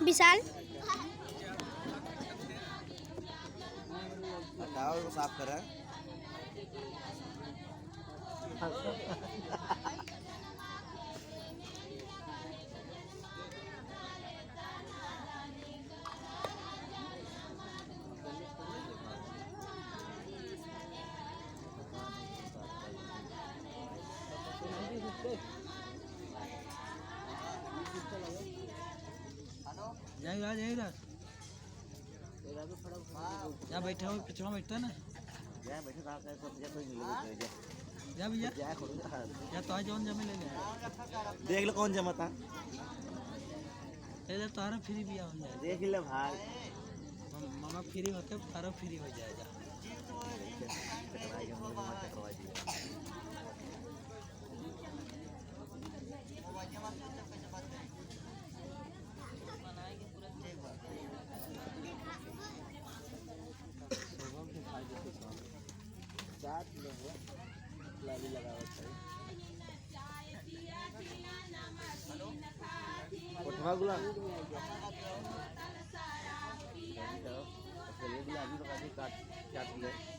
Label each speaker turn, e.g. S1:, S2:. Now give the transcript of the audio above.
S1: विशाल
S2: हटाओ इसको साफ करें।
S3: जाएगा जाएगा यहाँ बैठा हो पिछड़ा बैठता ना
S2: जा बैठे रहा है सब जगह कोई नहीं ले
S3: जा भैया
S2: जा खोल
S3: या तो आज जमे ले ले
S2: देख लो कौन जमा था
S3: ये तारा फ्री भी हो जाए
S2: देख ले भाई
S3: मामा फ्री होते तारा फ्री हो जाएगा
S2: उठवा गुलाम काट काट ले